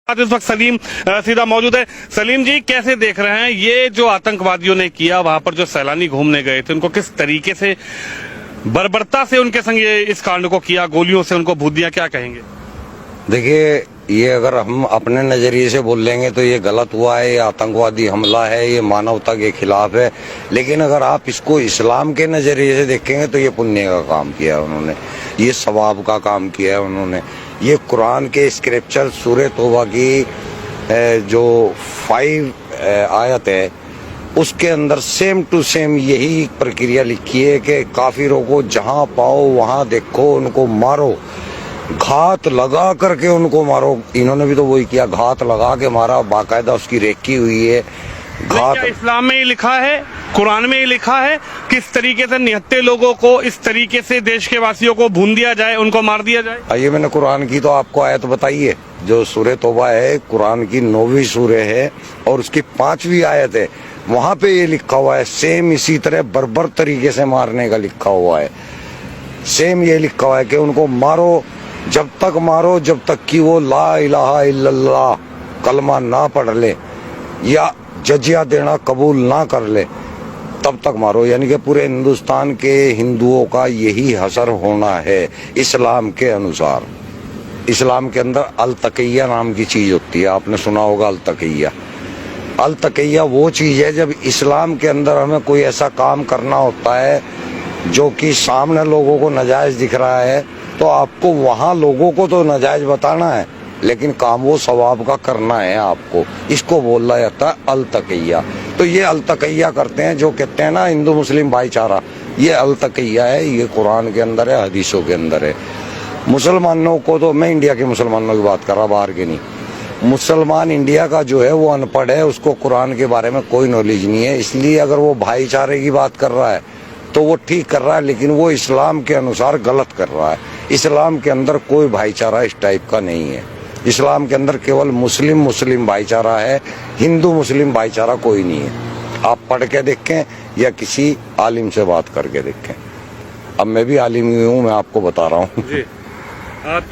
इस वक्त सलीम सीधा मौजूद है। सलीम जी, कैसे देख रहे हैं ये जो आतंकवादियों ने किया, वहां पर जो सैलानी घूमने गए थे उनको किस तरीके से बर्बरता से उनके संग ये इस कांड को किया, गोलियों से उनको भूत दिया, क्या कहेंगे? देखिए, ये अगर हम अपने नजरिए से बोल लेंगे तो ये गलत हुआ है, ये आतंकवादी हमला है, ये मानवता के खिलाफ है। लेकिन अगर आप इसको इस्लाम के नजरिए से देखेंगे तो ये पुण्य का काम किया है उन्होंने, ये सवाब का काम किया है उन्होंने। ये कुरान के स्क्रिप्चर सूरह तौबा की जो 5 आयत है उसके अंदर सेम टू सेम यही प्रक्रिया लिखी है कि काफिरों को जहां पाओ वहां देखो, उनको मारो, घात लगा करके उनको मारो। इन्होंने भी तो वही किया, घात लगा के मारा, बाकायदा उसकी रेकी हुई है। क्या इस्लाम में ही लिखा है, कुरान में ही लिखा है किस तरीके से निहत्थे लोगों को इस तरीके से देश के वासियों को भून दिया जाए, उनको मार दिया जाए? आइए, मैंने कुरान की तो आपको आयत बताई है, जो सूरह तौबा है, कुरान की 9वीं सूरह है और उसकी 5वीं आयत है। वहां पे ये लिखा हुआ है, सेम इसी तरह बर्बर तरीके से मारने का लिखा हुआ है। सेम ये लिखा हुआ है कि उनको मारो, जब तक मारो जब तक कि वो ला इलाहा इल्लल्लाह कलमा ना पढ़ ले या जजिया देना कबूल ना कर ले, तब तक मारो। यानी कि पूरे हिंदुस्तान के हिंदुओं का यही हसर होना है इस्लाम के अनुसार। इस्लाम के अंदर अल तकिया नाम की चीज होती है, आपने सुना होगा अल तकिया। अल तकिया वो चीज है जब इस्लाम के अंदर हमें कोई ऐसा काम करना होता है जो कि सामने लोगों को नाजायज दिख रहा है, तो आपको वहां लोगों को तो नाजायज बताना है लेकिन काम वो सवाब का करना है आपको। इसको बोला जाता है अल तकिया। तो ये अल तकिया करते हैं, जो कहते हैं ना हिंदू मुस्लिम भाईचारा, ये अल तकिया है, ये कुरान के अंदर है, हदीसों के अंदर है। मुसलमानों को तो, मैं इंडिया के मुसलमानों की बात कर रहा, बाहर के नहीं। मुसलमान इंडिया का जो है वो अनपढ़ है, उसको कुरान के बारे में कोई नॉलेज नहीं है। इसलिए अगर वो भाईचारे की बात कर रहा है तो वो ठीक कर रहा है, लेकिन वो इस्लाम के अनुसार गलत कर रहा है। इस्लाम के अंदर कोई भाईचारा इस टाइप का नहीं है। इस्लाम के अंदर केवल मुस्लिम मुस्लिम भाईचारा है, हिंदू मुस्लिम भाईचारा कोई नहीं है। आप पढ़ के देखें या किसी आलिम से बात करके देखें। अब मैं भी आलिम ही हूँ, मैं आपको बता रहा हूँ।